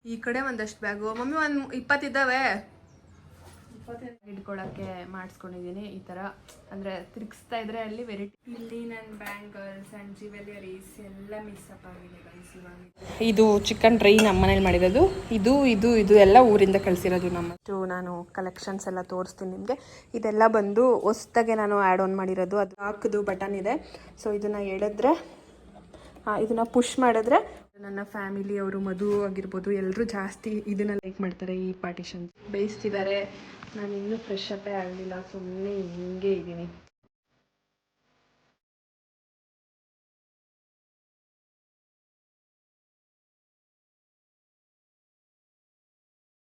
ಈ ಕಡೆ ಒಂದಷ್ಟು ಬ್ಯಾಗು ಮಮ್ಮಿ ಒಂದು 20 ಇದ್ದಾವೆ. ಇಟ್ಕೊಳ್ಳೋಕ್ಕೆ ಮಾಡಿಸ್ಕೊಂಡಿದ್ದೀನಿ ಈ ಥರ, ಅಂದರೆ ತಿರುಗಿಸ್ತಾ ಇದ್ರೆ ಅಲ್ಲಿ ವೆರೈಟಿ. ಇಲ್ಲಿ ನನ್ನ ಬ್ಯಾಂಗಲ್ಸ್ ಆ್ಯಂಡ್ ಜ್ಯುವೆಲರೀಸ್ ಎಲ್ಲ ಮಿಕ್ಸಪ್ ಆಗಿದೆ ಗೈಸ್. ಇವಾಗ ಇದು ಚಿಕನ್ ಡ್ರೈ ನಮ್ಮ ಮನೇಲಿ ಮಾಡಿರೋದು, ಇದು ಇದು ಇದು ಎಲ್ಲ ಊರಿಂದ ಕಳಿಸಿರೋದು. ನಾನು ಕಲೆಕ್ಷನ್ಸ್ ಎಲ್ಲ ತೋರಿಸ್ತೀನಿ ನಿಮಗೆ. ಇದೆಲ್ಲ ಬಂದು ಹೊಸ್ದಾಗೆ ನಾನು ಆ್ಯಡ್ ಆನ್ ಮಾಡಿರೋದು. ಅದು ಹಾಕೋದು ಬಟನ್ ಇದೆ. ಸೊ ಇದನ್ನು ಹೇಳಿದ್ರೆ ಇದನ್ನು ಪುಷ್ ಮಾಡಿದ್ರೆ ನನ್ನ ಫ್ಯಾಮಿಲಿ ಅವರು ಮಧು ಆಗಿರ್ಬೋದು ಎಲ್ಲರೂ ಜಾಸ್ತಿ ಇದನ್ನು ಲೈಕ್ ಮಾಡ್ತಾರೆ. ಈ ಪಾರ್ಟಿಷನ್ ಬೇಯಿಸ್ತಿದ್ದಾರೆ. ನಾನು ಇನ್ನೂ ಫ್ರೆಶ್ ಅಪ್ಪೇ ಆಗಲಿಲ್ಲ, ಸುಮ್ಮನೆ ಹಿಂಗೆ ಇದ್ದೀನಿ.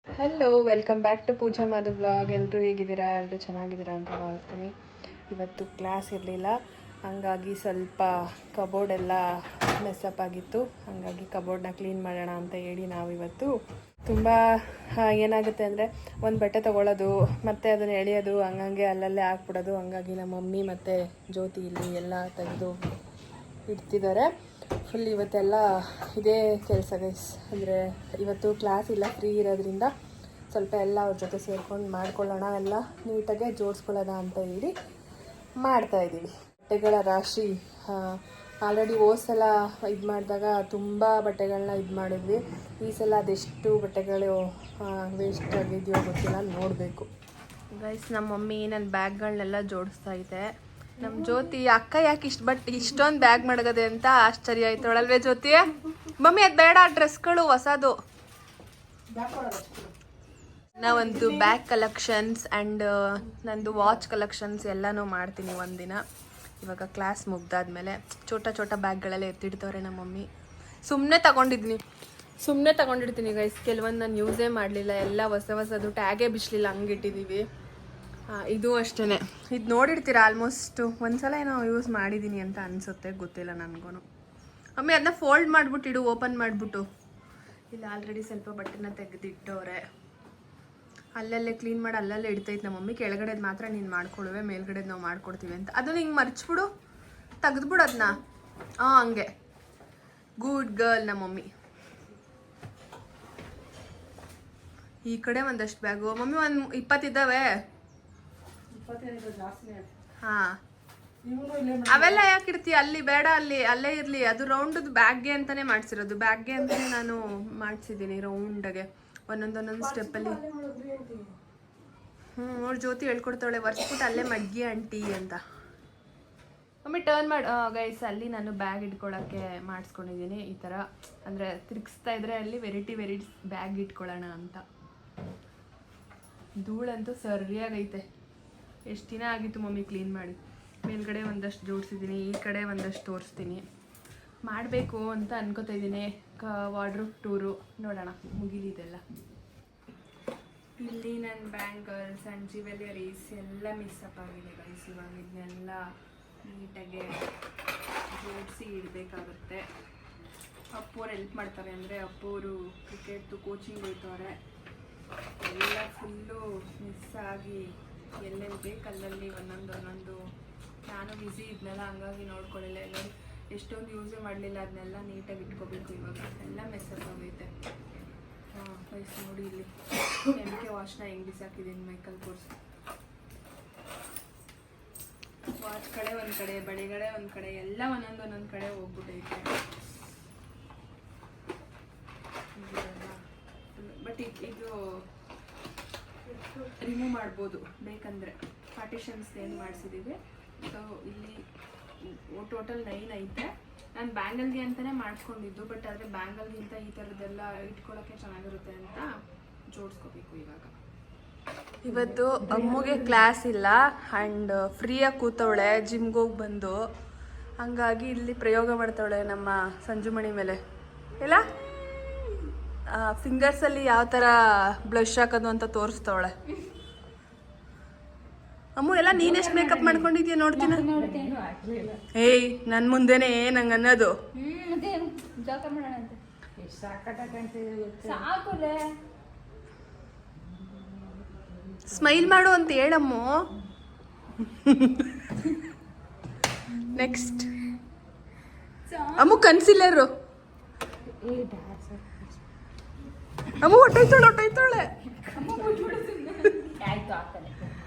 Hello, welcome back to Pooja Madhu blog. ಎಲ್ಲರೂ ಹೇಗಿದ್ದೀರಾ? ಎಲ್ಲರೂ ಚೆನ್ನಾಗಿದ್ದೀರಾ ಅಂತ ಭಾವಿಸ್ತೀನಿ. ಇವತ್ತು ಕ್ಲಾಸ್ ಇರಲಿಲ್ಲ, ಹಾಗಾಗಿ ಸ್ವಲ್ಪ ಕಬೋರ್ಡ್ ಎಲ್ಲ ಮೆಸ್ಸಪ್ ಆಗಿತ್ತು. ಹಾಗಾಗಿ ಕಬೋರ್ಡ್ನ ಕ್ಲೀನ್ ಮಾಡೋಣ ಅಂತ ಹೇಳಿ ನಾವಿವತ್ತು ತುಂಬ ಏನಾಗುತ್ತೆ ಅಂದರೆ ಒಂದು ಬಟ್ಟೆ ತೊಗೊಳ್ಳೋದು ಮತ್ತು ಅದನ್ನು ಎಳೆಯೋದು, ಹಂಗಂಗೆ ಅಲ್ಲಲ್ಲೇ ಹಾಕ್ಬಿಡೋದು. ಹಂಗಾಗಿ ನಮ್ಮ ಮಮ್ಮಿ ಮತ್ತು ಜ್ಯೋತಿ ಇಲ್ಲಿ ಎಲ್ಲ ತೆಗೆದು ಇಡ್ತಿದ್ದಾರೆ. ಫುಲ್ ಇವತ್ತೆಲ್ಲ ಇದೇ ಕೆಲಸ ಗೈಸ್. ಅಂದರೆ ಇವತ್ತು ಕ್ಲಾಸ್ ಇಲ್ಲ, ಫ್ರೀ ಇರೋದ್ರಿಂದ ಸ್ವಲ್ಪ ಎಲ್ಲ ಅವ್ರ ಜೊತೆ ಸೇರ್ಕೊಂಡು ಮಾಡ್ಕೊಳ್ಳೋಣ, ಎಲ್ಲ ನೀಟಾಗೆ ಜೋಡಿಸ್ಕೊಳ್ಳೋಣ ಅಂತ ಹೇಳಿ ಮಾಡ್ತಾಯಿದ್ದೀವಿ. ಬಟ್ಟೆಗಳ ರಾಶಿ ಆಲ್ರೆಡಿ ಸಲ ಇದು ಮಾಡಿದಾಗ ತುಂಬ ಬಟ್ಟೆಗಳನ್ನ ಇದು ಮಾಡಿದ್ವಿ. ಈ ಸಲ ಅದೆಷ್ಟು ಬಟ್ಟೆಗಳು ವೇಸ್ಟ್ ಆಗಿದೆಯೋ ಗೊತ್ತಿಲ್ಲ, ನೋಡಬೇಕು ಗೈಸ್. ನಮ್ಮ ಮಮ್ಮಿ ನನ್ನ ಬ್ಯಾಗ್ಗಳನ್ನೆಲ್ಲ ಜೋಡಿಸ್ತಾ ಇದೆ. ನಮ್ಮ ಜ್ಯೋತಿ ಅಕ್ಕ ಯಾಕೆ ಇಷ್ಟೊಂದು ಬ್ಯಾಗ್ ಮಡಗದೆ ಅಂತ ಆಶ್ಚರ್ಯ ಆಯ್ತು ಒಳಲ್ವೇ ಜ್ಯೋತಿ? ಮಮ್ಮಿ ಅದು ಬೇಡ, ಡ್ರೆಸ್ಗಳು ಹೊಸದು. ನಾವೊಂದು ಬ್ಯಾಗ್ ಕಲೆಕ್ಷನ್ಸ್ ಆ್ಯಂಡ್ ನಂದು ವಾಚ್ ಕಲೆಕ್ಷನ್ಸ್ ಎಲ್ಲನೂ ಮಾಡ್ತೀನಿ ಒಂದಿನ. ಇವಾಗ ಕ್ಲಾಸ್ ಮುಗ್ದಾದ್ಮೇಲೆ ಚೋಟ ಬ್ಯಾಗ್ಗಳೆಲ್ಲ ಎತ್ತಿಡ್ತವ್ರೆ ನಮ್ಮ ಮಮ್ಮಿ. ಸುಮ್ಮನೆ ತಗೊಂಡಿರ್ತೀನಿ ಗೈಸ್. ಕೆಲವೊಂದು ನಾನು ಯೂಸೇ ಮಾಡಲಿಲ್ಲ, ಎಲ್ಲ ಹೊಸದು ಟ್ಯಾಗೇ ಬಿಚ್ಚಲಿಲ್ಲ, ಹಂಗೆ ಇಟ್ಟಿದ್ದೀವಿ. ಇದು ಅಷ್ಟೇ. ಇದು ನೋಡಿರ್ತೀರ ಆಲ್ಮೋಸ್ಟ್ ಒಂದ್ಸಲ ಏನೋ ಯೂಸ್ ಮಾಡಿದ್ದೀನಿ ಅಂತ ಅನಿಸುತ್ತೆ, ಗೊತ್ತಿಲ್ಲ ನನಗೂ. ಮಮ್ಮಿ ಅದನ್ನ ಫೋಲ್ಡ್ ಮಾಡಿಬಿಟ್ಟಿಡು, ಓಪನ್ ಮಾಡಿಬಿಟ್ಟು. ಇಲ್ಲಿ ಆಲ್ರೆಡಿ ಸ್ವಲ್ಪ ಬಟ್ಟೆನ ತೆಗೆದಿಟ್ಟವ್ರೆ. ಅಲ್ಲಲ್ಲೇ ಕ್ಲೀನ್ ಮಾಡಿ ಅಲ್ಲಲ್ಲೇ ಇಡ್ತೈತೆ ನಮ್ಮ ಮಮ್ಮಿ. ಕೆಳಗಡೆದು ಮಾತ್ರ ನೀನು ಮಾಡ್ಕೊಳುವೆ, ಮೇಲ್ಗಡೆದು ನಾವು ಮಾಡ್ಕೊಡ್ತೀವಿ ಅಂತ. ಅದನ್ನ ಹಿಂಗೆ ಮರ್ಚ್ಬಿಡು, ತೆಗೆದ್ಬಿಡು ಅದನ್ನ. ಹಂಗೆ ಗುಡ್ ಗರ್ಲ್ ನಮ್ಮ ಮಮ್ಮಿ. ಈ ಕಡೆ ಒಂದಷ್ಟು ಬ್ಯಾಗು ಮಮ್ಮಿ ಒಂದು 20 ಇದ್ದಾವೆ. ಹಾಂ, ಅವೆಲ್ಲ ಯಾಕೆ ಇಡ್ತೀಯ? ಅಲ್ಲಿ ಬೇಡ, ಅಲ್ಲೇ ಇರಲಿ. ಅದು ರೌಂಡದು ಬ್ಯಾಗ್ಗೆ ಅಂತಲೇ ಮಾಡಿಸಿರೋದು. ಬ್ಯಾಗ್ಗೆ ಅಂತಲೇ ನಾನು ಮಾಡಿಸಿದ್ದೀನಿ ರೌಂಡಾಗೆ, ಒಂದೊಂದು ಸ್ಟೆಪ್ಪಲ್ಲಿ. ಅವ್ರ ಜ್ಯೋತಿ ಹೇಳ್ಕೊಡ್ತಾಳೆ, ವರ್ಷಬಿಟ್ಟು ಅಲ್ಲೇ ಮಡ್ಗಿ ಆಂಟಿ ಅಂತ. ಮಮ್ಮಿ ಟರ್ನ್ ಮಾಡಿ ಗೈಸ್. ಅಲ್ಲಿ ನಾನು ಬ್ಯಾಗ್ ಇಟ್ಕೊಳ್ಳೋಕ್ಕೆ ಮಾಡಿಸ್ಕೊಂಡಿದ್ದೀನಿ ಈ ಥರ, ಅಂದರೆ ತಿರುಗಿಸ್ತಾ ಇದ್ರೆ ಅಲ್ಲಿ ವೆರೈಟಿ ಬ್ಯಾಗ್ ಇಟ್ಕೊಳ್ಳೋಣ ಅಂತ. ಧೂಳಂತೂ ಸರಿಯಾಗೈತೆ. ಎಷ್ಟು ದಿನ ಆಗಿತ್ತು ಮಮ್ಮಿ ಕ್ಲೀನ್ ಮಾಡಿ. ಮೇಲ್ಗಡೆ ಒಂದಷ್ಟು ಜೋಡಿಸಿದ್ದೀನಿ, ಈ ಕಡೆ ಒಂದಷ್ಟು ತೋರಿಸ್ತೀನಿ. ಮಾಡಬೇಕು ಅಂತ ಅನ್ಕೋತಾ ಇದ್ದೀನಿ. ವಾರ್ಡ್ರೋಬ್ ಟೂರು ನೋಡೋಣ, ಮುಗಿಲಿದೆಲ್ಲ. ಇಲ್ಲಿ ನನ್ನ ಬ್ಯಾಂಗಲ್ಸ್ ಆ್ಯಂಡ್ ಜ್ಯುವೆಲರೀಸ್ ಎಲ್ಲ ಮಿಕ್ಸಪ್ ಆಗಿದೆ ಗೈಸ್. ಇವಾಗ ಇದನ್ನೆಲ್ಲ ನೀಟಾಗೆ ಜೋಡಿಸಿ ಇಡಬೇಕಾಗುತ್ತೆ. ಅಪ್ಪವ್ರು ಹೆಲ್ಪ್ ಮಾಡ್ತಾರೆ, ಅಂದರೆ ಅಪ್ಪವರು ಕ್ರಿಕೆಟ್ದು ಕೋಚಿಂಗ್ ಹೋಗ್ತವ್ರೆ. ಎಲ್ಲ ಫುಲ್ಲು ಮಿಸ್ ಆಗಿ ಎಲ್ಲೆಲ್ಲಿ ಬೇಕು ಅಲ್ಲಲ್ಲಿ ಒಂದೊಂದು ನಾನು ಬ್ಯುಸಿ ಇದ್ನಲ್ಲ, ಹಂಗಾಗಿ ನೋಡ್ಕೊಳ್ಳಿಲ್ಲ. ಎಲ್ಲರೂ ಎಷ್ಟೊಂದು ಯೂಸೇ ಮಾಡಲಿಲ್ಲ, ಅದನ್ನೆಲ್ಲ ನೀಟಾಗಿ ಇಟ್ಕೋಬೇಕು. ಇವಾಗ ಎಲ್ಲ ಮೆಸ್ಸಪ್ ಆಗೈತೆ. ಗೈಸ್ ನೋಡಿ, ಇಲ್ಲಿ ಎಮ್ಕೆ ವಾಚ್ನ ಹೆಂಗೆ ಬಿಸಾಕಿದ್ದೀನಿ ಮೈಕಲ್ ಕೋರ್ಸ್. ವಾಚ್ ಕಡೆ ಒಂದು ಕಡೆ, ಬಳೆಗಳೇ ಒಂದು ಕಡೆ, ಎಲ್ಲ ಒಂದೊಂದು ಕಡೆ ಹೋಗ್ಬಿಟ್ಟೈತೆ. ಬಟ್ ಇದು ರಿಮೂವ್ ಮಾಡ್ಬೋದು ಬೇಕಂದರೆ. ಪಾರ್ಟಿಷನ್ಸ್ ಏನು ಮಾಡಿಸಿದ್ದೀವಿ. ಸೊ ಇಲ್ಲಿ ಟೋಟಲ್ 9 ಐತೆ. ನಾನು ಬ್ಯಾಂಗಲ್ಗೆ ಅಂತಲೇ ಮಾಡಿಸ್ಕೊಂಡಿದ್ದು, ಬಟ್ ಆದರೆ ಬ್ಯಾಂಗಲ್ಗಿಂತ ಈ ಥರದ್ದೆಲ್ಲ ಇಟ್ಕೊಳ್ಳೋಕ್ಕೆ ಚೆನ್ನಾಗಿರುತ್ತೆ ಅಂತ ಜೋಡಿಸ್ಕೋಬೇಕು ಇವಾಗ. ಇವತ್ತು ಅಮ್ಮಗೆ ಕ್ಲಾಸ್ ಇಲ್ಲ ಆ್ಯಂಡ್ ಫ್ರೀಯಾಗಿ ಕೂತವಳೆ, ಜಿಮ್ಗೆ ಹೋಗಿ ಬಂದು. ಹಂಗಾಗಿ ಇಲ್ಲಿ ಪ್ರಯೋಗ ಮಾಡ್ತಾವಳೆ ನಮ್ಮ ಸಂಜುಮಣಿ ಮೇಲೆ. ಇಲ್ಲ ಫಿಂಗರ್ಸಲ್ಲಿ ಯಾವ ಥರ ಬ್ಲಷ್ ಹಾಕೋದು ಅಂತ ತೋರಿಸ್ತಾವಳೆ. ಅಮ್ಮು ಎಲ್ಲ ನೀನೆಷ್ಟು ಮೇಕಪ್ ಮಾಡ್ಕೊಂಡಿದ್ಯಾ ನೋಡ್ತೀನಿ. ಏಯ್, ನನ್ನ ಮುಂದೆನೇ ನಂಗೆ ಅನ್ನೋದು. ಸ್ಮೈಲ್ ಮಾಡು ಅಂತ ಹೇಳಮ್ಮು. ನೆಕ್ಸ್ಟ್ ಅಮ್ಮು ಕನ್ಸಿಲರು. ಅಮ್ಮ ಹೊಟ್ಟೈತಾಳೆ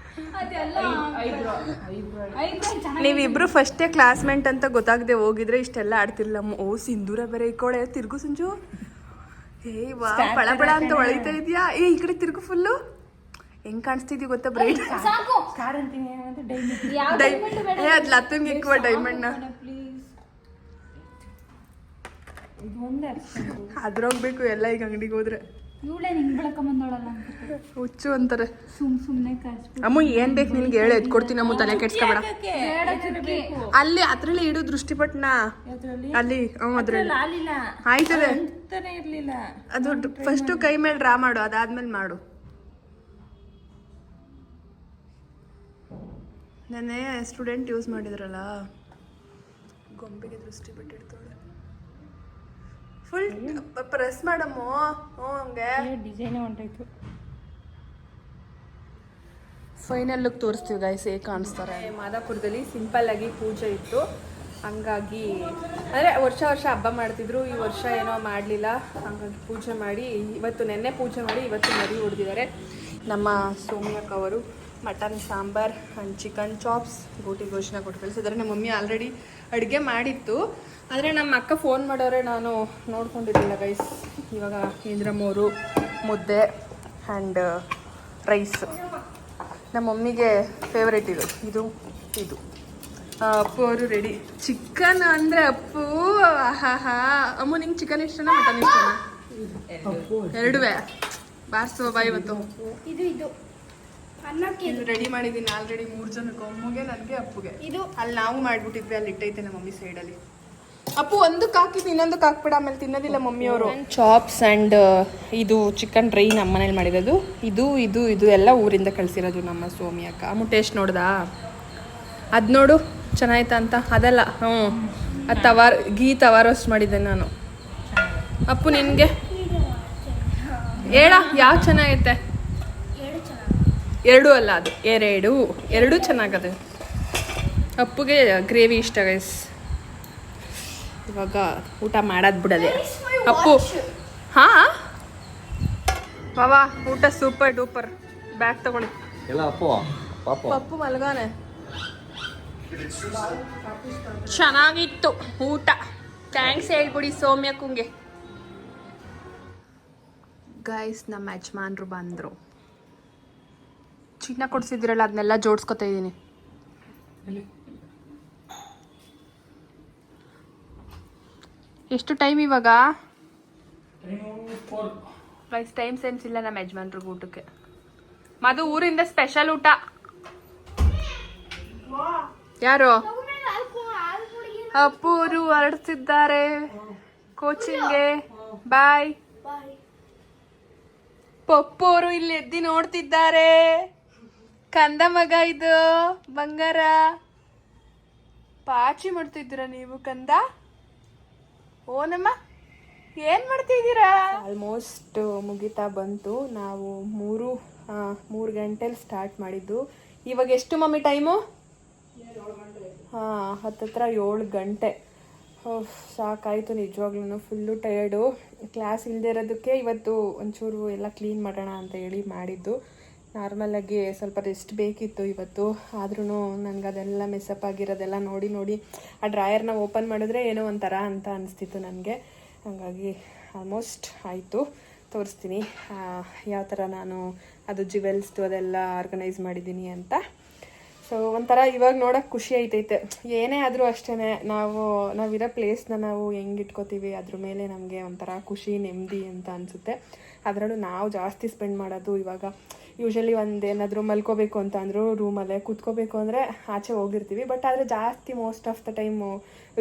ನೀವಿಬ್ರು ಫಸ್ಟೇ ಕ್ಲಾಸ್ಮೇಟ್ ಅಂತ ಗೊತ್ತಾಗದೆ ಹೋಗಿದ್ರೆ ಇಷ್ಟೆಲ್ಲ ಆಡ್ತಿರ್ಲಿಲ್ಲ. ಓ ಸಿಂಧೂರ ಬೇರೆ ಇಕ್ಕೋಳೆ. ತಿರ್ಗು ಸಂಜು. ಏ ವಾ ಪಳ ಪಳ ಅಂತ ಹೊಳಿತಾ ಇದೆಯಾ? ಏ ಈ ಕಡೆ ತಿರ್ಗು ಫುಲ್ಲು. ಹೆಂಗ್ ಕಾಣಿಸ್ತಿದ್ವಿ ಗೊತ್ತಾ ಬ್ರೈಟ್? ಅದ್ ಲತ್ತಂಗೆ ಇಕ್ಕುವ ಡೈಮಂಡ್ನ. ಅದ್ರೋಗ್ಬೇಕು ಎಲ್ಲ ಈಗ ಅಂಗಡಿಗೆ ಹೋದ್ರೆ. ಹುಚ್ಚು ಅಂತಾರೆ. ಅಮ್ಮ ಏನ್ ಬೇಕು ನಿನ್ಗೆ ಹೇಳಿ ಎತ್ಕೊಡ್ತೀನಿ. ಅಮ್ಮ ತಲೆ ಕೆಡ್ಸ್ಕೊಬೇಡ. ಅಲ್ಲಿ ಅದ್ರಲ್ಲಿ ಇಡು ದೃಷ್ಟಿಪಟ್ನ ಅಲ್ಲಿ. ಅದ್ರಲ್ಲಿ ಆಯ್ತದೆ. ಅದು ಫಸ್ಟ್ ಕೈ ಮೇಲೆ ಡ್ರಾ ಮಾಡು, ಅದಾದ್ಮೇಲೆ ಮಾಡು. ನೆನ್ನೆ ಸ್ಟೂಡೆಂಟ್ ಯೂಸ್ ಮಾಡಿದ್ರಲ್ಲ, ಗೊಂಬೆಗೆ ದೃಷ್ಟಿ ಬಿಟ್ಟಿರ್ತಾಳೆ. ಫುಲ್ ಪ್ರೆಸ್ ಮಾಡಮ್ಮ. ಹಂಗೆ ಡಿಸೈನ್ ಹೊಂಟಾಯ್ತು. ಫೈನಲ್ ಲುಕ್ ತೋರಿಸ್ತೀವಿ ಗೈಸ್, ಹೇಗೆ ಕಾಣಿಸ್ತಾರೆ. ಮಾದಾಪುರದಲ್ಲಿ ಸಿಂಪಲ್ ಆಗಿ ಪೂಜೆ ಇತ್ತು, ಹಂಗಾಗಿ ಅಂದರೆ ವರ್ಷ ಹಬ್ಬ ಮಾಡ್ತಿದ್ರು. ಈ ವರ್ಷ ಏನೋ ಮಾಡಲಿಲ್ಲ, ಹಂಗಾಗಿ ಪೂಜೆ ಮಾಡಿ ಇವತ್ತು ನೆನ್ನೆ ಪೂಜೆ ಮಾಡಿ ಇವತ್ತು ಮರಿ ಹೊಡೆದಿದ್ದಾರೆ. ನಮ್ಮ ಸೌಮ್ಯಕ್ಕವರು mutton sambar and chicken chops ಗೋಟಿ ಘೋಷಣೆ ಕೊಟ್ಟು ಕಳಿಸಿದ್ದಾರೆ. ನಮ್ಮ ಮಮ್ಮಿ ಆಲ್ರೆಡಿ ಅಡುಗೆ ಮಾಡಿತ್ತು, ಆದರೆ ನಮ್ಮ ಅಕ್ಕ ಫೋನ್ ಮಾಡೋರೆ, ನಾನು ನೋಡ್ಕೊಂಡಿರಲಿಲ್ಲ ಗೈಸ್. ಇವಾಗ ಇಂದ್ರಮೋರು ಮುದ್ದೆ ಆ್ಯಂಡ್ ರೈಸ್. ನಮ್ಮ ಮಮ್ಮಿಗೆ ಫೇವ್ರೇಟ್ ಇದು ಅಪ್ಪು ಅವರು ರೆಡಿ. ಚಿಕನ್ ಅಂದರೆ ಅಪ್ಪು ಹಾ. ಅಮ್ಮು ನಿಂಗೆ ಚಿಕನ್ ಇಷ್ಟನಾ ಮಟನ್ ಇಷ್ಟನಾ? ಎರಡುವೇ ಬಾರ್ಸುವ ಬಾ ಇವತ್ತು. ಇದು ರೆಡಿ ಮಾಡಿದ್ದೀನಿ ಆಲ್ರೆಡಿ 3 ಜನಕ್ಕೆ, ಅಮ್ಮಗೆ ನನಗೆ ಅಪ್ಪುಗೆ. ಇದು ಅಲ್ಲಿ ನಾವು ಮಾಡಿಬಿಟ್ಟಿದ್ವಿ, ಅಲ್ಲಿ ಇಟ್ಟೈತೆ ನಮ್ಮ ಮಮ್ಮಿ ಸೈಡಲ್ಲಿ. ಅಪ್ಪು ಒಂದಕ್ಕೆ ಹಾಕಿದ್ದು ಇನ್ನೊಂದಕ್ಕೆ ಹಾಕ್ಬಿಡ, ಆಮೇಲೆ ತಿನ್ನೋದಿಲ್ಲ ಮಮ್ಮಿಯವರು. ಚಾಪ್ಸ್ ಆ್ಯಂಡ್ ಇದು ಚಿಕನ್ ಡ್ರೈ ನಮ್ಮ ಮನೇಲಿ ಮಾಡಿರೋದು. ಇದು ಎಲ್ಲ ಊರಿಂದ ಕಳಿಸಿರೋದು ನಮ್ಮ ಸೋಮಿ ಅಕ್ಕ. ಅಮ್ಮ ಟೇಸ್ಟ್ ನೋಡ್ದಾ? ಅದು ನೋಡು ಚೆನ್ನಾಯ್ತಾ ಅಂತ. ಅದಲ್ಲ ಅದು ಗೀ ತವಾ ರೋಸ್ಟ್ ಮಾಡಿದ್ದೆ ನಾನು. ಅಪ್ಪು ನಿನಗೆ ಹೇಳ ಯಾವ ಚೆನ್ನಾಗೈತೆ? ಎರಡು ಅಲ್ಲ, ಅದು ಎರಡು ಚೆನ್ನಾಗದೆ. ಅಪ್ಪುಗೆ ಗ್ರೇವಿ ಇಷ್ಟ ಗೈಸ್. ಇವಾಗ ಊಟ ಮಾಡೋದು ಬಿಡದೆ. ಅಪ್ಪು ಬಾವಾ ಊಟ ಸೂಪರ್ ಡೂಪರ್. ಬ್ಯಾಗ್ ತಗೊಳ್ಳಿ. ಪಪ್ಪು ಮಲ್ಗಾನೆ. ಚೆನ್ನಾಗಿತ್ತು ಊಟ. ಥ್ಯಾಂಕ್ಸ್ ಹೇಳ್ಬಿಡಿ ಸೌಮ್ಯಕ್ಕಂಗೆ. ಗೈಸ್ ನಮ್ಮ ಯಜಮಾನ್ರು ಬಂದರು. ಚಿನ್ನ ಕೊಡ್ಸಿದ್ರಲ್ಲ ಅದನ್ನೆಲ್ಲ ಜೋಡಿಸ್ಕೊತಾ ಇದ್ದೀನಿ. ಎಷ್ಟು ಟೈಮ್ ಇವಾಗ? ಗೈಸ್ ಟೈಮ್ ಸೆನ್ಸ್ ಇಲ್ಲ ನಮ್ಮ ಯಜಮಾನ್ರಿಗೆ ಊಟಕ್ಕೆ. ಮದು ಊರಿಂದ ಸ್ಪೆಷಲ್ ಊಟ. ಯಾರು? ಅಪ್ಪೂರು ಹೊರಡ್ತಿದ್ದಾರೆ ಕೋಚಿಂಗ್ಗೆ. ಬಾಯ್. ಪಪ್ಪೋರು ಇಲ್ಲಿ ಎದ್ದಿ ನೋಡ್ತಿದ್ದಾರೆ. ಕಂದ ಮಗ ಇದು ಬಂಗಾರ. ಪಾಚಿ ಮಾಡ್ತಿದ್ದೀರಾ ನೀವು ಕಂದ? ಓನಮ್ಮ ಏನ್ ಮಾಡ್ತಿದ್ದೀರಾ? ಆಲ್ಮೋಸ್ಟ್ ಮುಗಿತಾ ಬಂತು. ನಾವು 3 ಗಂಟೆಲಿ ಸ್ಟಾರ್ಟ್ ಮಾಡಿದ್ದು. ಇವಾಗ ಎಷ್ಟು ಮಮ್ಮಿ ಟೈಮು? ಹತ್ತತ್ರ 7 ಗಂಟೆ. ಸಾಕಾಯಿತು ನಿಜವಾಗ್ಲೂ. Full tired. ಕ್ಲಾಸ್ ಇಲ್ಲದೆ ಇರೋದಕ್ಕೆ ಇವತ್ತು ಒಂಚೂರು ಎಲ್ಲ ಕ್ಲೀನ್ ಮಾಡೋಣ ಅಂತ ಹೇಳಿ ಮಾಡಿದ್ದು. ನಾರ್ಮಲಾಗಿ ಸ್ವಲ್ಪ ರೆಸ್ಟ್ ಬೇಕಿತ್ತು ಇವತ್ತು, ಆದ್ರೂ ನನಗೆ ಅದೆಲ್ಲ ಮೆಸ್ಸಪ್ ಆಗಿರೋದೆಲ್ಲ ನೋಡಿ ಆ ಡ್ರಾಯರ್ನ ಓಪನ್ ಮಾಡಿದ್ರೆ ಏನೋ ಒಂಥರ ಅಂತ ಅನಿಸ್ತಿತ್ತು ನನಗೆ. ಹಾಗಾಗಿ ಆಲ್ಮೋಸ್ಟ್ ಆಯಿತು. ತೋರಿಸ್ತೀನಿ ಯಾವ ಥರ ನಾನು ಅದು ಜ್ಯುವೆಲ್ಸ್ದು ಅದೆಲ್ಲ ಆರ್ಗನೈಸ್ ಮಾಡಿದ್ದೀನಿ ಅಂತ. ಸೊ ಒಂಥರ ಇವಾಗ ನೋಡೋಕೆ ಖುಷಿ ಆಯ್ತೈತೆ. ಏನೇ ಆದರೂ ಅಷ್ಟೇ, ನಾವಿರೋ ಪ್ಲೇಸ್ನ ನಾವು ಹೆಂಗೆ ಇಟ್ಕೋತೀವಿ ಅದ್ರ ಮೇಲೆ ನಮಗೆ ಒಂಥರ ಖುಷಿ ನೆಮ್ಮದಿ ಅಂತ ಅನಿಸುತ್ತೆ. ಅದರಲ್ಲೂ ನಾವು ಜಾಸ್ತಿ ಸ್ಪೆಂಡ್ ಮಾಡೋದು ಇವಾಗ ಯೂಶಲಿ ಏನಾದರೂ ಮಲ್ಕೋಬೇಕು ಅಂತ ಅಂದರೂ ರೂಮಲ್ಲೇ, ಕೂತ್ಕೋಬೇಕು ಅಂದರೆ ಆಚೆ ಹೋಗಿರ್ತೀವಿ. ಬಟ್ ಆದರೆ ಜಾಸ್ತಿ ಮೋಸ್ಟ್ ಆಫ್ ದ ಟೈಮು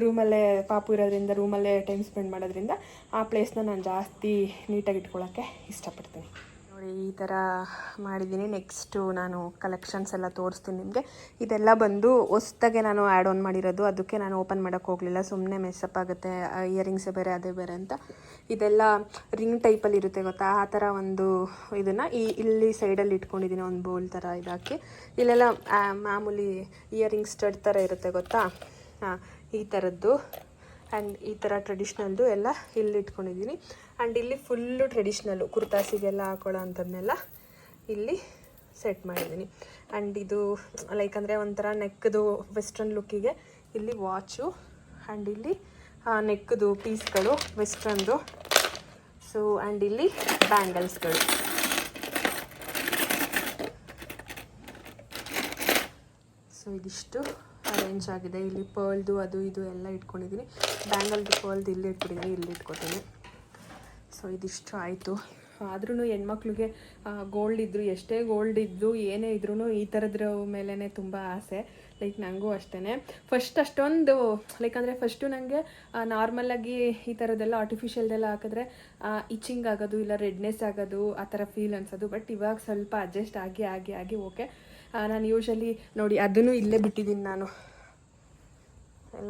ರೂಮಲ್ಲೇ ಪಾಪು ಇರೋದ್ರಿಂದ ರೂಮಲ್ಲೇ ಟೈಮ್ ಸ್ಪೆಂಡ್ ಮಾಡೋದ್ರಿಂದ ಆ ಪ್ಲೇಸ್ನ ನಾನು ಜಾಸ್ತಿ ನೀಟಾಗಿ ಇಟ್ಕೊಳ್ಳೋಕ್ಕೆ ಇಷ್ಟಪಡ್ತೀನಿ. ನೋಡಿ ಈ ಥರ ಮಾಡಿದ್ದೀನಿ. ನೆಕ್ಸ್ಟು ನಾನು ಕಲೆಕ್ಷನ್ಸ್ ಎಲ್ಲ ತೋರಿಸ್ತೀನಿ ನಿಮಗೆ. ಇದೆಲ್ಲ ಬಂದು ಹೊಸ್ದಾಗೆ ನಾನು ಆ್ಯಡ್ ಆನ್ ಮಾಡಿರೋದು, ಅದಕ್ಕೆ ನಾನು ಓಪನ್ ಮಾಡೋಕ್ಕೆ ಹೋಗಲಿಲ್ಲ, ಸುಮ್ಮನೆ ಮೆಸ್ಸಪ್ ಆಗುತ್ತೆ. ಇಯರಿಂಗ್ಸೇ ಬೇರೆ ಅದೇ ಬೇರೆ ಅಂತ. ಇದೆಲ್ಲ ರಿಂಗ್ ಟೈಪಲ್ಲಿ ಇರುತ್ತೆ ಗೊತ್ತಾ, ಆ ಥರ ಒಂದು ಇದನ್ನು ಇಲ್ಲಿ ಸೈಡಲ್ಲಿ ಇಟ್ಕೊಂಡಿದ್ದೀನಿ, ಒಂದು ಬೋಲ್ ಥರ ಇದಾಕಿ. ಇಲ್ಲೆಲ್ಲ ಮಾಮೂಲಿ ಇಯರಿಂಗ್ ಸ್ಟಡ್ ಥರ ಇರುತ್ತೆ ಗೊತ್ತಾ, ಈ ಥರದ್ದು. ಆ್ಯಂಡ್ ಈ ಥರ ಟ್ರೆಡಿಷ್ನಲ್ದು ಎಲ್ಲ ಇಲ್ಲಿ ಇಟ್ಕೊಂಡಿದ್ದೀನಿ. ಆ್ಯಂಡ್ ಇಲ್ಲಿ ಫುಲ್ಲು ಟ್ರೆಡಿಷ್ನಲ್ಲು ಕುರ್ತಾಸಿಗೆಲ್ಲ ಹಾಕೊಳ್ಳೋ ಅಂಥದ್ದನ್ನೆಲ್ಲ ಇಲ್ಲಿ ಸೆಟ್ ಮಾಡಿದ್ದೀನಿ. ಆ್ಯಂಡ್ ಇದು ಲೈಕ್ ಅಂದರೆ ಒಂಥರ ನೆಕ್ದು ವೆಸ್ಟ್ರನ್ ಲುಕ್ಕಿಗೆ ಇಲ್ಲಿ ವಾಚು ಆ್ಯಂಡ್ ಇಲ್ಲಿ ನೆಕ್ದು ಪೀಸ್ಗಳು ವೆಸ್ಟ್ರನ್ದು. ಸೊ ಆ್ಯಂಡ್ ಇಲ್ಲಿ ಬ್ಯಾಂಗಲ್ಸ್ಗಳು. ಸೊ ಇದಿಷ್ಟು ಅರೇಂಜ್ ಆಗಿದೆ. ಇಲ್ಲಿ ಪರ್ಲ್ದು ಅದು ಇದು ಎಲ್ಲ ಇಟ್ಕೊಂಡಿದ್ದೀನಿ. ಬ್ಯಾಂಗಲ್ದು ಪರ್ಲ್ದು ಇಲ್ಲಿ ಇಟ್ಬಿಟ್ಟಿದ್ದೀನಿ, ಇಲ್ಲಿ ಇಟ್ಕೊತೀನಿ. ಸೊ ಇದಿಷ್ಟು ಆಯಿತು. ಆದ್ರೂ ಹೆಣ್ಮಕ್ಳಿಗೆ ಗೋಲ್ಡ್ ಇದ್ದರು, ಎಷ್ಟೇ ಗೋಲ್ಡ್ ಇದ್ದು ಏನೇ ಇದ್ರೂ ಈ ಥರದ್ರ ಮೇಲೇ ತುಂಬ ಆಸೆ. ಲೈಕ್ ನನಗೂ ಅಷ್ಟೇ. ಫಸ್ಟ್ ಅಷ್ಟೊಂದು ಲೈಕ್ ಅಂದರೆ ಫಸ್ಟು ನನಗೆ ನಾರ್ಮಲಾಗಿ ಈ ಥರದ್ದೆಲ್ಲ ಆರ್ಟಿಫಿಷಿಯಲ್ದೆಲ್ಲ ಹಾಕಿದ್ರೆ ಇಚಿಂಗ್ ಆಗೋದು ಇಲ್ಲ ರೆಡ್ನೆಸ್ ಆಗೋದು ಆ ಥರ ಫೀಲ್ ಅನ್ಸೋದು. ಬಟ್ ಇವಾಗ ಸ್ವಲ್ಪ ಅಡ್ಜಸ್ಟ್ ಆಗಿ ಓಕೆ. ನಾನು ಯೂಶಲಿ ನೋಡಿ ಅದನ್ನು ಇಲ್ಲೇ ಬಿಟ್ಟಿದ್ದೀನಿ ನಾನು.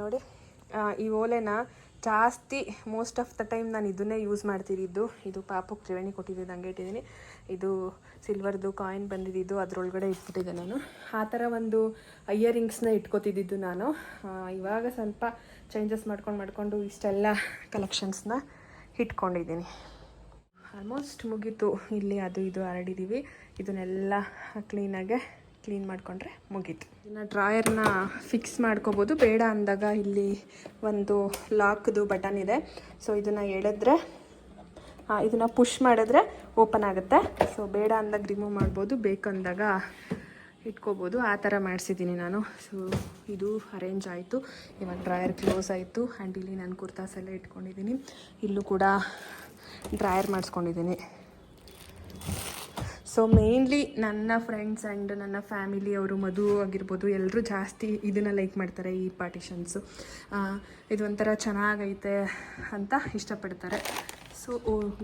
ನೋಡಿ ಈ ಓಲೆನ ಜಾಸ್ತಿ ಮೋಸ್ಟ್ ಆಫ್ ದ ಟೈಮ್ ನಾನು ಇದನ್ನೇ ಯೂಸ್ ಮಾಡ್ತಿದ್ದು. ಇದು ಪಾಪಕ್ಕೆ ತ್ರಿವೇಣಿ ಕೊಟ್ಟಿದ್ದು ಹಂಗೆ ಇಟ್ಟಿದ್ದೀನಿ. ಇದು ಸಿಲ್ವರ್ದು ಕಾಯಿನ್ ಬಂದಿದ್ದು ಅದರೊಳಗಡೆ ಇಟ್ಬಿಟ್ಟಿದ್ದೆ ನಾನು. ಆ ಥರ ಒಂದು ಇಯರಿಂಗ್ಸ್ನ ಇಟ್ಕೊತಿದ್ದು ನಾನು. ಇವಾಗ ಸ್ವಲ್ಪ ಚೇಂಜಸ್ ಮಾಡ್ಕೊಂಡು ಇಷ್ಟೆಲ್ಲ ಕಲೆಕ್ಷನ್ಸ್ನ ಇಟ್ಕೊಂಡಿದ್ದೀನಿ. ಆಲ್ಮೋಸ್ಟ್ ಮುಗೀತು. ಇಲ್ಲಿ ಅದು ಇದು ಹರಡಿದ್ದೀವಿ. ಇದನ್ನೆಲ್ಲ ಕ್ಲೀನ್ ಮಾಡಿಕೊಂಡ್ರೆ ಮುಗೀತು. ಇನ್ನು ಡ್ರಾಯರ್ನ ಫಿಕ್ಸ್ ಮಾಡ್ಕೋಬೋದು. ಬೇಡ ಅಂದಾಗ ಇಲ್ಲಿ ಒಂದು ಲಾಕ್ದು ಬಟನ್ ಇದೆ. ಸೊ ಇದನ್ನು ಎಳೆದ್ರೆ ಇದನ್ನು ಪುಷ್ ಮಾಡಿದ್ರೆ ಓಪನ್ ಆಗುತ್ತೆ. ಸೊ ಬೇಡ ಅಂದಾಗ ರಿಮೂವ್ ಮಾಡ್ಬೋದು, ಬೇಕಂದಾಗ ಇಟ್ಕೋಬೋದು. ಆ ಥರ ಮಾಡಿಸಿದ್ದೀನಿ ನಾನು. ಸೊ ಇದು ಅರೇಂಜ್ ಆಯಿತು. ಇವಾಗ ಡ್ರಾಯರ್ ಕ್ಲೋಸ್ ಆಯಿತು. ಆ್ಯಂಡ್ ಇಲ್ಲಿ ನಾನು ಕುರ್ತಾಸ್ ಎಲ್ಲ ಇಟ್ಕೊಂಡಿದ್ದೀನಿ. ಇಲ್ಲೂ ಕೂಡ ಡ್ರಾಯರ್ ಮಾಡಿಸ್ಕೊಂಡಿದ್ದೀನಿ. ಸೊ ಮೇನ್ಲಿ ನನ್ನ ಫ್ರೆಂಡ್ಸ್ ಆ್ಯಂಡ್ ನನ್ನ ಫ್ಯಾಮಿಲಿ ಅವರು ಮದುವೆ ಆಗಿರ್ಬೋದು ಎಲ್ಲರೂ ಜಾಸ್ತಿ ಇದನ್ನು ಲೈಕ್ ಮಾಡ್ತಾರೆ. ಈ ಪಾರ್ಟಿಷನ್ಸು ಇದು ಒಂಥರ ಚೆನ್ನಾಗೈತೆ ಅಂತ ಇಷ್ಟಪಡ್ತಾರೆ. ಸೊ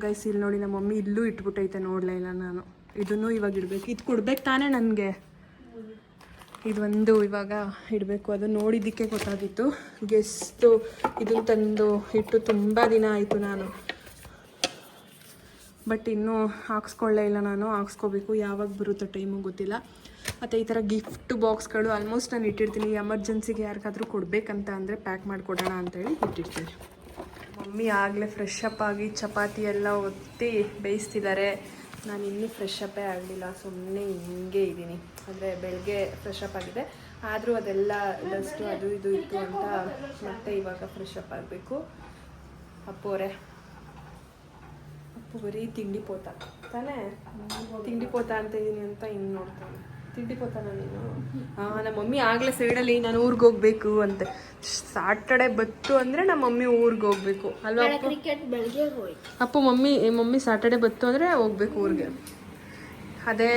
ಗೈಸ್ ಇಲ್ಲಿ ನೋಡಿ ನಮ್ಮ ಮಮ್ಮಿ ಇಲ್ಲೂ ಇಟ್ಬಿಟ್ಟೈತೆ, ನೋಡಲೇ ಇಲ್ಲ ನಾನು. ಇದನ್ನು ಇವಾಗ ಇಡಬೇಕು. ಇದು ಕೊಡ್ಬೇಕು ತಾನೇ ನನಗೆ. ಇದೊಂದು ಇವಾಗ ಇಡಬೇಕು. ಅದು ನೋಡಿದ್ದಕ್ಕೆ ಗೊತ್ತಾಗಿತ್ತು. ಗೆಸ್ಟು ಇದನ್ನು ತಂದು ಇಟ್ಟು ತುಂಬ ದಿನ ಆಯಿತು ನಾನು. ಬಟ್ ಇನ್ನೂ ಹಾಕ್ಸ್ಕೊಳ್ಳೇ ಇಲ್ಲ ನಾನು. ಹಾಕ್ಸ್ಕೋಬೇಕು, ಯಾವಾಗ ಬರುತ್ತೋ ಟೈಮು ಗೊತ್ತಿಲ್ಲ. ಮತ್ತು ಈ ಥರ ಗಿಫ್ಟ್ ಬಾಕ್ಸ್ಗಳು ಆಲ್ಮೋಸ್ಟ್ ನಾನು ಇಟ್ಟಿರ್ತೀನಿ. ಎಮರ್ಜೆನ್ಸಿಗೆ ಯಾರಿಗಾದ್ರೂ ಕೊಡಬೇಕಂತ ಅಂದರೆ ಪ್ಯಾಕ್ ಮಾಡಿಕೊಡೋಣ ಅಂತೇಳಿ ಇಟ್ಟಿರ್ತೀನಿ. ಮಮ್ಮಿ ಆಗಲೇ ಫ್ರೆಶ್ ಅಪ್ ಆಗಿ ಚಪಾತಿ ಎಲ್ಲ ಒತ್ತಿ ಬೇಯಿಸ್ತಿದ್ದಾರೆ. ನಾನು ಇನ್ನೂ ಫ್ರೆಶ್ ಅಪ್ಪೇ ಆಗಲಿಲ್ಲ, ಸುಮ್ಮನೆ ಹಿಂಗೆ ಇದ್ದೀನಿ. ಅಂದರೆ ಬೆಳಗ್ಗೆ ಫ್ರೆಶ್ ಅಪ್ ಆಗಿದೆ, ಆದರೂ ಅದೆಲ್ಲ ಡಸ್ಟು ಅದು ಇದು ಇತ್ತು ಅಂತ ಮತ್ತೆ ಇವಾಗ ಫ್ರೆಶ್ ಅಪ್ ಆಗಬೇಕು. ಅಪ್ಪೋರೆ ಬರೀ ತಿಂಡಿ ಪೋತ ತಾನೇ, ತಿಂಡಿ ಪೋತ ಅಂತ ಇದ್ದೀನಿ ಅಂತ ಹಿಂಗೆ ನೋಡ್ತಾನೆ. ತಿಂಡಿ ಪೋತನ ನೀನು? ನಮ್ಮ ಮಮ್ಮಿ ಆಗಲೇ ಸೈಡಲ್ಲಿ ನಾನು ಊರಿಗೆ ಹೋಗ್ಬೇಕು ಅಂತ. ಸಾಟರ್ಡೆ ಬತ್ತು ಅಂದರೆ ನಮ್ಮ ಮಮ್ಮಿ ಊರಿಗೆ ಹೋಗ್ಬೇಕು ಅಲ್ವಾ ಅಪ್ಪು? ಮಮ್ಮಿ ಸಾಟರ್ಡೆ ಬತ್ತು ಅಂದರೆ ಹೋಗ್ಬೇಕು ಊರಿಗೆ. ಅದೇ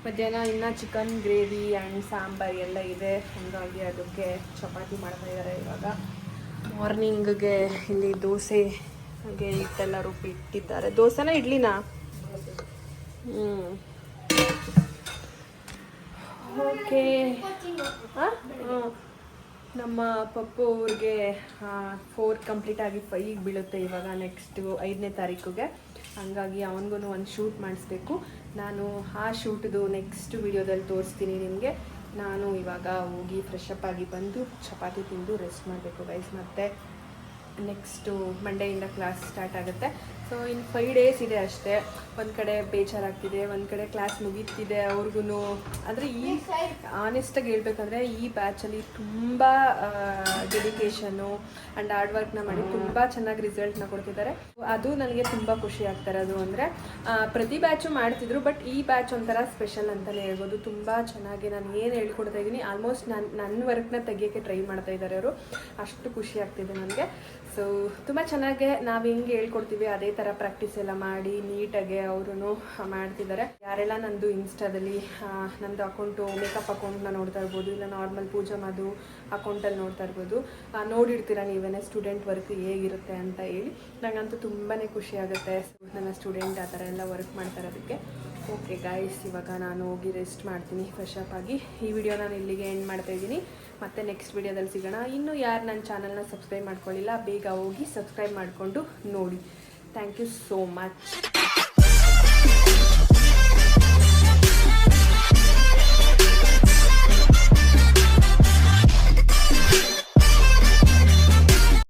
ಮಧ್ಯಾಹ್ನ ಇನ್ನು ಚಿಕನ್ ಗ್ರೇವಿ ಆ್ಯಂಡ್ ಸಾಂಬಾರು ಎಲ್ಲ ಇದೆ. ಹಾಗಾಗಿ ಅದಕ್ಕೆ ಚಪಾತಿ ಮಾಡ್ತಾಯಿದ್ದಾರೆ ಇವಾಗ. ಮಾರ್ನಿಂಗ್ಗೆ ಇಲ್ಲಿ ದೋಸೆ ಹಾಗೆ ಹಿಟ್ಟೆಲ್ಲ ರುಬ್ಬಿ ಇಟ್ಟಿದ್ದಾರೆ. ದೋಸೆನ ಇಡ್ಲಿನಾ? ಓಕೆ. ನಮ್ಮ ಪಪ್ಪು ಅವ್ರಿಗೆ 4 ಕಂಪ್ಲೀಟ್ ಆಗಿ 5 ಬೀಳುತ್ತೆ ಇವಾಗ, ನೆಕ್ಸ್ಟು 5ನೇ ತಾರೀಕಿಗೆ. ಹಂಗಾಗಿ ಅವನಿಗೂ ಒಂದು ಶೂಟ್ ಮಾಡಿಸ್ಬೇಕು. ನಾನು ಆ ಶೂಟ್ದು ನೆಕ್ಸ್ಟ್ ವಿಡಿಯೋದಲ್ಲಿ ತೋರಿಸ್ತೀನಿ ನಿಮಗೆ. ನಾನು ಇವಾಗ ಹೋಗಿ ಫ್ರೆಶ್ ಅಪ್ ಆಗಿ ಬಂದು ಚಪಾತಿ ತಿಂದು ರೆಸ್ಟ್ ಮಾಡಬೇಕು ಗೈಸ್. ಮತ್ತು ನೆಕ್ಸ್ಟು ಮಂಡೆಯಿಂದ ಕ್ಲಾಸ್ ಸ್ಟಾರ್ಟ್ ಆಗುತ್ತೆ. ಸೊ ಇನ್ನು 5 ಡೇಸ್ ಇದೆ ಅಷ್ಟೇ. ಒಂದು ಕಡೆ ಬೇಜಾರಾಗ್ತಿದೆ, ಒಂದು ಕಡೆ ಕ್ಲಾಸ್ ಮುಗೀತಿದೆ ಅವ್ರಿಗೂ. ಅಂದರೆ ಈ ಆನೆಸ್ಟಾಗಿ ಹೇಳ್ಬೇಕಂದ್ರೆ ಈ ಬ್ಯಾಚಲ್ಲಿ ತುಂಬ ಡೆಡಿಕೇಶನ್ನು ಆ್ಯಂಡ್ ಹಾರ್ಡ್ ವರ್ಕ್ನ ಮಾಡಿ ತುಂಬ ಚೆನ್ನಾಗಿ ರಿಸಲ್ಟ್ನ ಕೊಡ್ತಿದ್ದಾರೆ. ಅದು ನನಗೆ ತುಂಬ ಖುಷಿ ಆಗ್ತಾ ಇರೋದು. ಅಂದರೆ ಪ್ರತಿ ಬ್ಯಾಚು ಮಾಡ್ತಿದ್ರು, ಬಟ್ ಈ ಬ್ಯಾಚ್ ಒಂಥರ ಸ್ಪೆಷಲ್ ಅಂತಲೇ ಹೇಳ್ಬೋದು. ತುಂಬ ಚೆನ್ನಾಗಿ ನಾನು ಏನು ಹೇಳ್ಕೊಡ್ತಾ ಇದ್ದೀನಿ ಆಲ್ಮೋಸ್ಟ್ ನನ್ನ ವರ್ಕ್ನ ತೆಗಿಯೋಕ್ಕೆ ಟ್ರೈ ಮಾಡ್ತಾ ಇದ್ದಾರೆ ಅವರು. ಅಷ್ಟು ಖುಷಿ ಆಗ್ತಿದೆ ನನಗೆ. ಸೊ ತುಂಬ ಚೆನ್ನಾಗೆ ನಾವು ಹೆಂಗೆ ಹೇಳ್ಕೊಡ್ತೀವಿ ಅದೇ ಥರ ಪ್ರಾಕ್ಟೀಸ್ ಎಲ್ಲ ಮಾಡಿ ನೀಟಾಗಿ ಅವರು ಮಾಡ್ತಿದ್ದಾರೆ. ಯಾರೆಲ್ಲ ನಂದು ಇನ್ಸ್ಟಾದಲ್ಲಿ ನಂದು ಅಕೌಂಟು ಮೇಕಪ್ ಅಕೌಂಟ್ನ ನೋಡ್ತಾ ಇರ್ಬೋದು, ಇಲ್ಲ ನಾರ್ಮಲ್ ಪೂಜಾ ಮಾಧು ಅಕೌಂಟಲ್ಲಿ ನೋಡ್ತಾ ಇರ್ಬೋದು, ನೋಡಿರ್ತೀರ ನೀವೇನೇ ಸ್ಟೂಡೆಂಟ್ ವರ್ಕ್ ಹೇಗಿರುತ್ತೆ ಅಂತ ಹೇಳಿ. ನನಗಂತೂ ತುಂಬಾ ಖುಷಿ ಆಗುತ್ತೆ ನನ್ನ ಸ್ಟೂಡೆಂಟ್ ಆ ಥರ ಎಲ್ಲ ವರ್ಕ್ ಮಾಡ್ತಾ ಇರೋದಕ್ಕೆ. ಓಕೆ ಗಾಯ್ಸ್, ಇವಾಗ ನಾನು ಹೋಗಿ ರೆಸ್ಟ್ ಮಾಡ್ತೀನಿ ಫ್ರೆಶ್ ಅಪ್ ಆಗಿ. ಈ ವಿಡಿಯೋ ನಾನು ಇಲ್ಲಿಗೆ ಎಂಡ್ ಮಾಡ್ತಾಯಿದ್ದೀನಿ. ಮತ್ತೆ ನೆಕ್ಸ್ಟ್ ವಿಡಿಯೋದಲ್ಲಿ ಸಿಗೋಣ. ಇನ್ನೂ ಯಾರು ನನ್ನ ಚಾನಲ್ನ ಸಬ್ಸ್ಕ್ರೈಬ್ ಮಾಡ್ಕೊಳ್ಳಿಲ್ಲ ಬೇಗ ಹೋಗಿ ಸಬ್ಸ್ಕ್ರೈಬ್ ಮಾಡಿಕೊಂಡು ನೋಡಿ. Thank you so much.